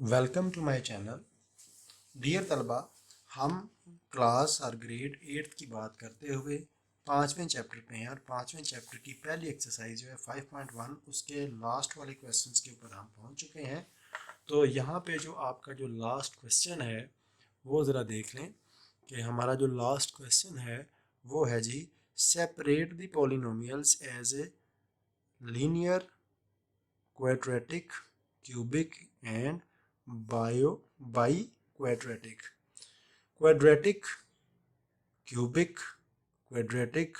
Welcome to my channel. Dear तलबा, हम class और ग्रेड 8 की बात करते हुए पाँचवें चैप्टर पे हैं और पाँचवें चैप्टर की पहली एक्सरसाइज जो है 5.1 उसके लास्ट वाले क्वेश्चंस के ऊपर हम पहुंच चुके हैं। तो यहाँ पे जो आपका जो लास्ट क्वेश्चन है वो ज़रा देख लें कि हमारा जो लास्ट क्वेश्चन है वो है जी, separate the polynomials as a linear, quadratic, cubic and biquadratic. Quadratic, cubic, quadratic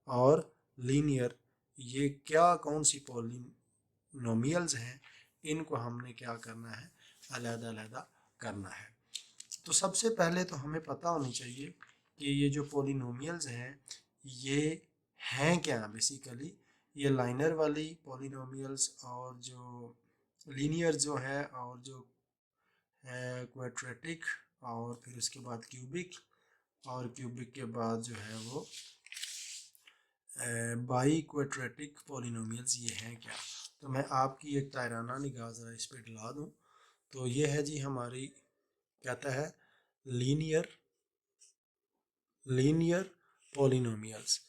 और लीनियर, ये क्या कौन सी पॉलिनोमियल्स हैं, इनको हमने क्या करना है, अलग-अलग करना है। तो सबसे पहले तो हमें पता होनी चाहिए कि ये जो पॉलिनोमियल्स हैं ये हैं क्या। बेसिकली ये लाइनर वाली पॉलिनोमियल्स और जो लीनियर जो है और जो है क्वाड्रेटिक और फिर उसके बाद क्यूबिक और क्यूबिक के बाद जो है वो बाई क्वाड्रेटिक पॉलिनोमियल्स, ये हैं क्या। तो मैं आपकी एक तायराना निगाह ज़रा इस पर डला दूँ तो ये है जी हमारी, कहता है linear linear polynomials.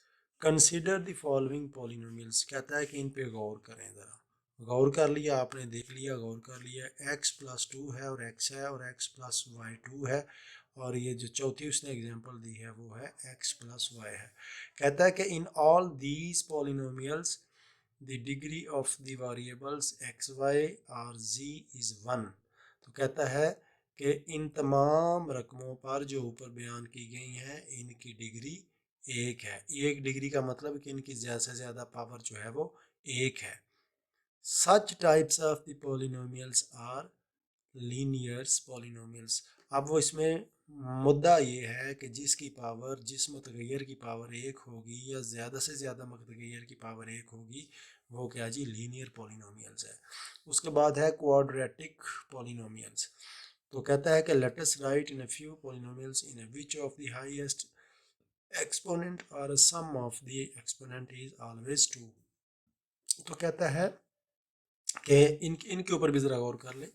Consider the following polynomials, कहता है कि इन पे गौर करें ज़रा। गौर कर लिया आपने, देख लिया, गौर कर लिया। x+2 है और x है और x+y2 है और ये जो चौथी उसने एग्जांपल दी है वो है x+y है। कहता है कि in all these polynomials the degree of the variables x y और z इज़ 1। तो कहता है कि इन तमाम रकमों पर जो ऊपर बयान की गई हैं इनकी डिग्री एक है। एक डिग्री का मतलब कि इनकी ज़्यादा से ज़्यादा पावर जो है वो एक है। Such types of the polynomials are linears polynomials. अब वो इसमें मुद्दा ये है कि जिसकी पावर, जिस मुतगैर की पावर एक होगी या ज़्यादा से ज़्यादा मुतगैर की पावर एक होगी वो क्या जी, लीनियर पॉलिनोमियल्स है। उसके बाद है क्वाड्रेटिक पॉलिनोमियल्स। तो कहता है कि let us write in a few polynomials in which of the highest exponent और sum of the exponent is always 2। तो कहता है कि इनके ऊपर भी ज़रा गौर कर ले।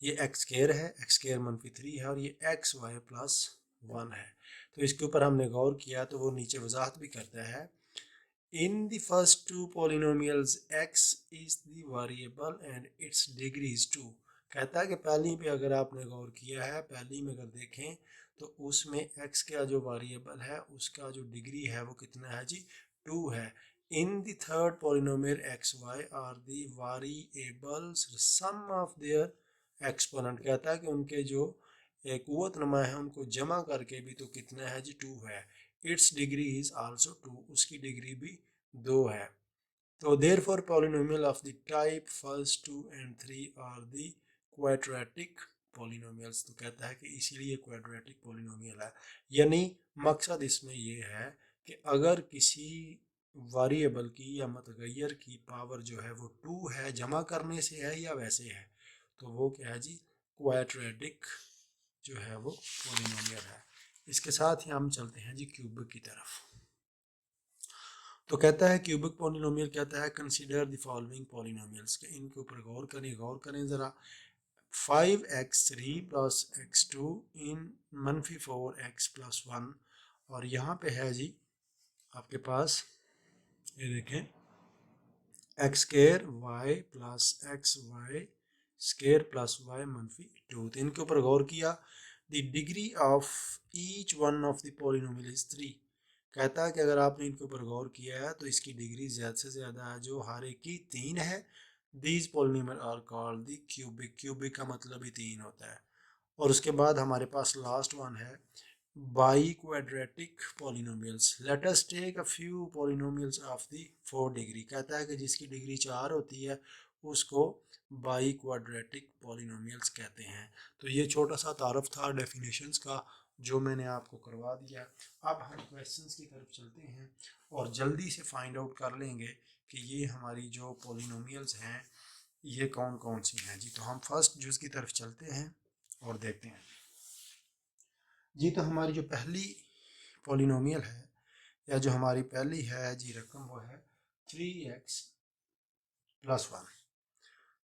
ये एक्स स्केयर है, एक्स स्केयर -3 है और ये एक्स वाई प्लस 1 है। तो इसके ऊपर हमने गौर किया तो वो नीचे वजाहत भी करता है। In the first two polynomials x is the variable and its degree is 2। कहता है कि पहली पे अगर आपने गौर किया है, पहली में अगर देखें तो उसमें x का जो वेरिएबल है उसका जो डिग्री है वो कितना है जी, 2 है। In the third polynomial x y are the variables sum of their exponent. कहता है कि उनके जो कुव्वत नमा है उनको जमा करके भी तो कितना है जी, 2 है। इट्स डिग्री इज आल्सो 2, उसकी डिग्री भी 2 है। तो therefore polynomial of the type first 2 and 3 are the quadratic polynomials. तो कहता है कि इसीलिए क्वाड्रेटिक पॉलिनोमियल है। यानी मकसद इसमें ये है कि अगर किसी वेरिएबल की या मुतगैर की पावर जो है वो 2 है, जमा करने से है या वैसे है, तो वो क्या है जी, क्वाड्रेटिक जो है वो पॉलिनोमियल है। इसके साथ ही हम चलते हैं जी क्यूबिक की तरफ। तो कहता है क्यूबिक पॉलिनोमियल, कहता है कंसीडर द फॉलोइंग पॉलिनोमियल्स, के इनके ऊपर गौर करें ज़रा। 5x3 प्लस x2 इन -4x+1 और यहाँ पे है जी आपके पास, ये देखें, x square y plus x y square plus y -2। तो इनके ऊपर गौर किया। The degree of each one of the polynomial is 3। कहता है कि अगर आपने इनके ऊपर गौर किया है तो इसकी डिग्री ज़्यादा से ज़्यादा है जो हर एक की 3 है। These polynomial are called the cubic. Cubic का मतलब ही 3 होता है। और उसके बाद हमारे पास लास्ट वन है biquadratic polynomials. Let us take a few polynomials of the 4 degree. कहता है कि जिसकी डिग्री 4 होती है उसको बाई क्वाड्रेटिक पॉलिनोमियल्स कहते हैं। तो ये छोटा सा तारफ़ था डेफिनेशंस का जो मैंने आपको करवा दिया। अब हम क्वेश्चंस की तरफ चलते हैं और जल्दी से फाइंड आउट कर लेंगे कि ये हमारी जो पॉलिनोमियल्स हैं ये कौन कौन सी हैं जी। तो हम फर्स्ट जुज़ की तरफ चलते हैं और देखते हैं जी। तो हमारी जो पहली पॉलिनोमियल है या जो हमारी पहली है जी रकम, वो है 3x+1।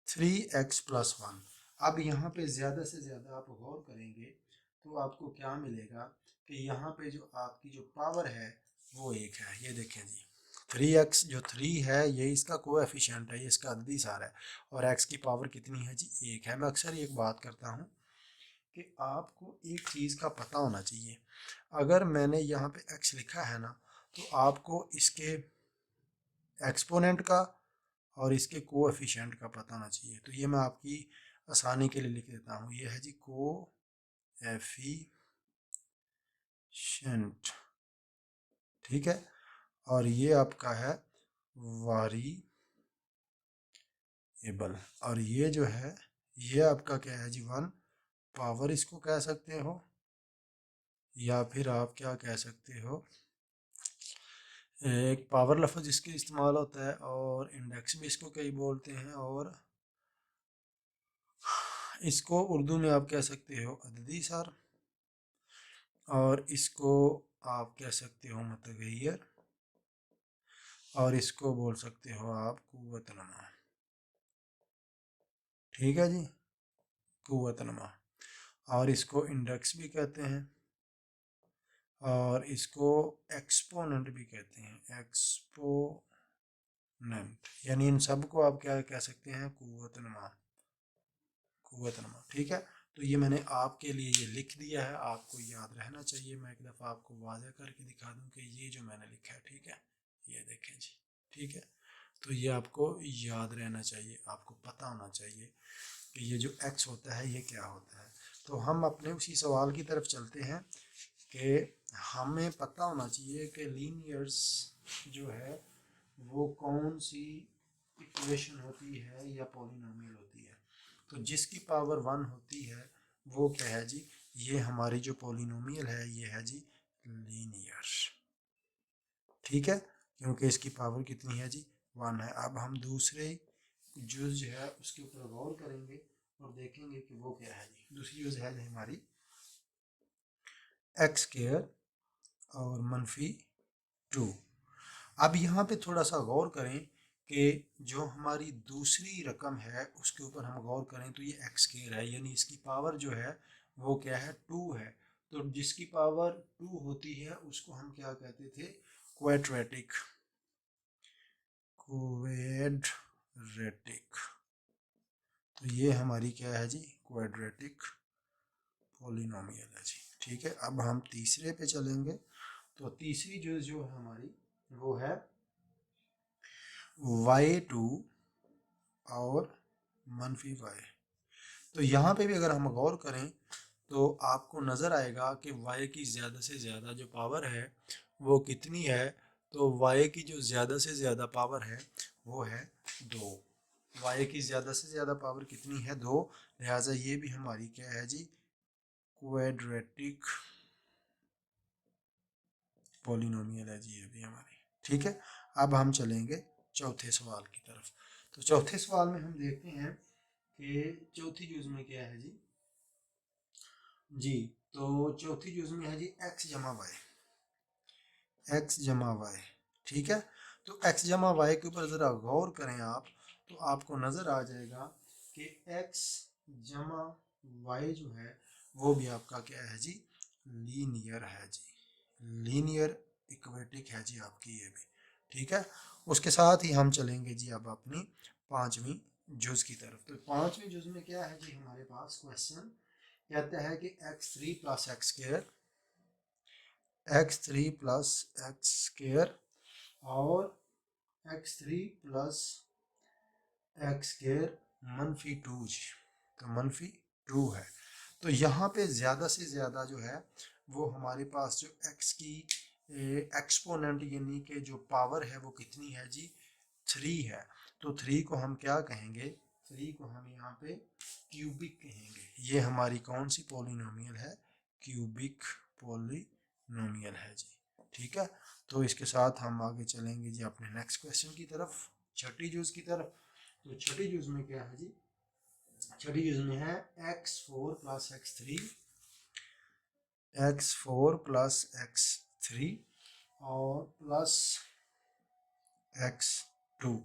3x+1 अब यहाँ पे ज़्यादा से ज़्यादा आप गौर करेंगे तो आपको क्या मिलेगा कि यहाँ पे जो आपकी जो पावर है वो एक है। ये देखें जी, 3x जो 3 है ये इसका कोएफिशिएंट है, ये इसका अददी सार है, और x की पावर कितनी है जी, 1 है। मैं अक्सर एक बात करता हूँ कि आपको एक चीज़ का पता होना चाहिए। अगर मैंने यहाँ पे x लिखा है ना, तो आपको इसके एक्सपोनेंट का और इसके कोएफिशिएंट का पता होना चाहिए। तो ये मैं आपकी आसानी के लिए लिख देता हूँ, ये है जी कोएफिशिएंट, ठीक है, और ये आपका है वेरिएबल, और ये जो है ये आपका क्या है जी, 1 पावर इसको कह सकते हो, या फिर आप क्या कह सकते हो, एक पावर लफ्ज़ इसके इस्तेमाल होता है, और इंडेक्स भी इसको कई बोलते हैं, और इसको उर्दू में आप कह सकते हो अददी सार, और इसको आप कह सकते हो मुतगय्यर, और इसको बोल सकते हो आप कुव्वतनमा, ठीक है जी, कुव्वतनमा, और इसको इंडेक्स भी कहते हैं, और इसको एक्सपोनेंट भी कहते हैं, एक्सपोनेंट, यानी इन सब को आप क्या कह सकते हैं, कुव्वतनमा, कुव्वतनमा, ठीक है। तो ये मैंने आपके लिए ये लिख दिया है, आपको याद रहना चाहिए। मैं एक दफ़ा आपको वाज़ह करके दिखा दूं कि ये जो मैंने लिखा है, ठीक है, ये देखें जी, ठीक है। तो ये आपको याद रहना चाहिए, आपको पता होना चाहिए कि ये जो x होता है ये क्या होता है। तो हम अपने उसी सवाल की तरफ चलते हैं कि हमें पता होना चाहिए कि लीनियर्स जो है वो कौन सी इक्वेशन होती है या पॉलिनोमियल होती है। तो जिसकी पावर 1 होती है वो क्या है जी, ये हमारी जो पॉलिनोमियल है ये है जी लीनियर, ठीक है, क्योंकि इसकी पावर कितनी है जी, 1 है। अब हम दूसरे जुज है उसके ऊपर गौर करेंगे और देखेंगे कि वो क्या है जी। दूसरी जुज है हमारी एक्स स्क्वायर और -2। अब यहाँ पे थोड़ा सा गौर करें कि जो हमारी दूसरी रकम है उसके ऊपर हम गौर करें तो ये एक्स स्क्वायर है, यानी इसकी पावर जो है वो क्या है, 2 है। तो जिसकी पावर 2 होती है उसको हम क्या कहते थे, क्वाड्रेटिक, क्वाड्रेटिक। तो ये हमारी क्या है जी, क्वाड्रेटिक पॉलिनोमियल है जी, ठीक है। अब हम तीसरे पे चलेंगे। तो तीसरी जो है हमारी वो है y2 और -y। तो यहाँ पे भी अगर हम गौर करें तो आपको नज़र आएगा कि y की ज़्यादा से ज़्यादा जो पावर है वो कितनी है। तो y की जो ज़्यादा से ज़्यादा पावर है वो है 2। y की ज़्यादा से ज़्यादा पावर कितनी है, 2। लिहाजा ये भी हमारी क्या है जी, क्वाड्रेटिक पॉलिनोमियल है जी, ये भी हमारी, ठीक है। अब हम चलेंगे चौथे सवाल की तरफ। तो चौथे सवाल में हम देखते हैं कि चौथी जुज में क्या है जी। तो चौथी जुज में है जी x जमा वाई, एक्स जमा वाई, ठीक है। तो x जमा वाई के ऊपर ज़रा गौर करें आप, तो आपको नज़र आ जाएगा कि x जमा वाई जो है वो भी आपका क्या है जी, लीनियर है जी, लीनियर इक्वेटिक है जी आपकी ये भी, ठीक है। उसके साथ ही हम चलेंगे जी अब अपनी पांचवी जुज की तरफ। तो पांचवी जुज में क्या है जी, हमारे पास क्वेश्चन कहता है कि x3 plus x square, x3 plus x square और x3 प्लस एक्स स्क्र -2 जी। तो -2 है। तो यहाँ पे ज़्यादा से ज़्यादा जो है वो हमारे पास जो x की एक्सपोनेंट यानी कि जो पावर है वो कितनी है जी, 3 है। तो 3 को हम क्या कहेंगे, 3 को हम यहाँ पे क्यूबिक कहेंगे। ये हमारी कौन सी पॉलिनोमियल है, क्यूबिक पॉलिनोमियल है जी, ठीक है। तो इसके साथ हम आगे चलेंगे जी अपने नेक्स्ट क्वेश्चन की तरफ, छठी जूज की तरफ। तो छठी जूज में क्या है जी, छठी जूज में है x4 plus x3, x4 plus x3 और प्लस x2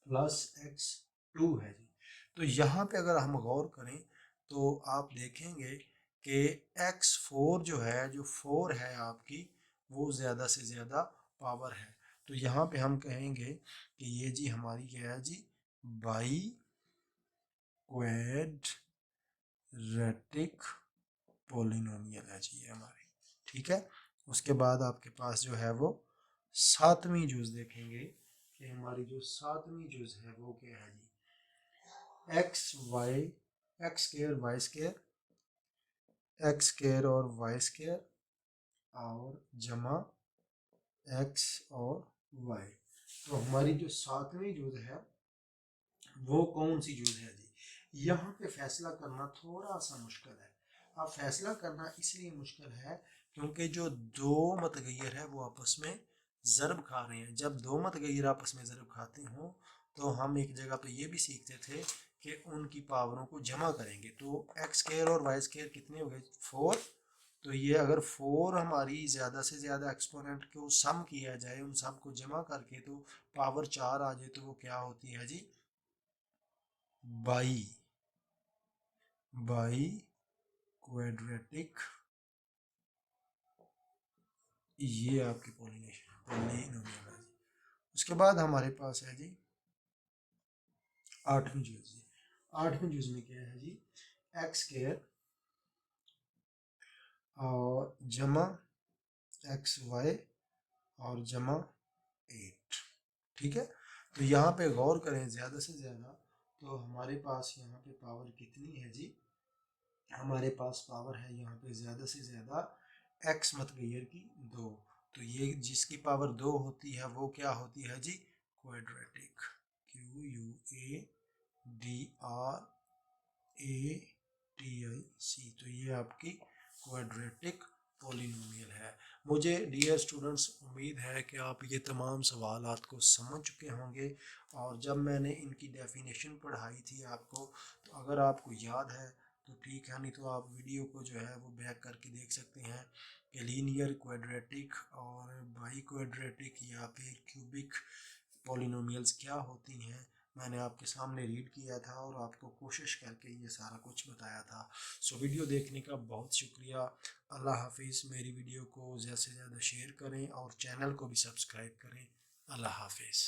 प्लस x2 है जी। तो यहाँ पे अगर हम गौर करें तो आप देखेंगे कि x4 जो है, जो 4 है आपकी, वो ज़्यादा से ज़्यादा पावर है। तो यहाँ पे हम कहेंगे कि ये जी हमारी क्या है जी, बाई क्वाड्रेटिक पॉलिनोमियल है जी ये हमारी। ठीक है, उसके बाद आपके पास जो है वो सातवीं जुज देखेंगे कि हमारी जो सातवीं जुज है वो क्या है जी, x y, x square y square, x square और वाई स्केयर और जमा एक्स और वाई। तो हमारी जो सातवीं जुज है वो कौन सी जुज है जी। यहाँ पे फैसला करना थोड़ा सा मुश्किल है। अब फैसला करना इसलिए मुश्किल है क्योंकि जो दो मतगैर है वो आपस में ज़रब खा रहे हैं। जब दो मतगैर आपस में ज़रब खाते हों तो हम एक जगह पे ये भी सीखते थे कि उनकी पावरों को जमा करेंगे। तो एक्स स्केयर और वाई स्केयर कितने हो गए, 4। तो ये अगर 4 हमारी ज़्यादा से ज़्यादा एक्सपोनेंट को सम किया जाए, उन सब को जमा करके, तो पावर 4 आ जाए, तो वो क्या होती है जी, बाई बाई क्वाड्रेटिक। ये आपकी पॉलिनोमियल है जी। उसके बाद हमारे पास है जी आठवीं जूज जी। आठवीं जूज में क्या है जी, एक्स स्केयर और जमा एक्स वाई और जमा 8। ठीक है, तो यहाँ पे गौर करें ज़्यादा से ज़्यादा, तो हमारे पास यहाँ पे पावर कितनी है जी, हमारे पास पावर है यहाँ पे ज़्यादा से ज़्यादा एक्स मतगैर की 2। तो ये जिसकी पावर 2 होती है वो क्या होती है जी, क्वाड्रेटिक, QUADRATIC। तो ये आपकी क्वाड्रेटिक पॉलिनोमियल है। मुझे डियर स्टूडेंट्स उम्मीद है कि आप ये तमाम सवालात को समझ चुके होंगे, और जब मैंने इनकी डेफिनेशन पढ़ाई थी आपको, तो अगर आपको याद है तो ठीक है, नहीं तो आप वीडियो को जो है वो बैक करके देख सकते हैं कि लीनियर, क्वाड्रेटिक और बाई क्वाड्रेटिक या फिर क्यूबिक पॉलिनोमियल्स क्या होती हैं। मैंने आपके सामने रीड किया था और आपको कोशिश करके ये सारा कुछ बताया था। सो वीडियो देखने का बहुत शुक्रिया। अल्लाह हाफिज़। मेरी वीडियो को ज़्यादा से ज़्यादा शेयर करें और चैनल को भी सब्सक्राइब करें। अल्लाह हाफिज़।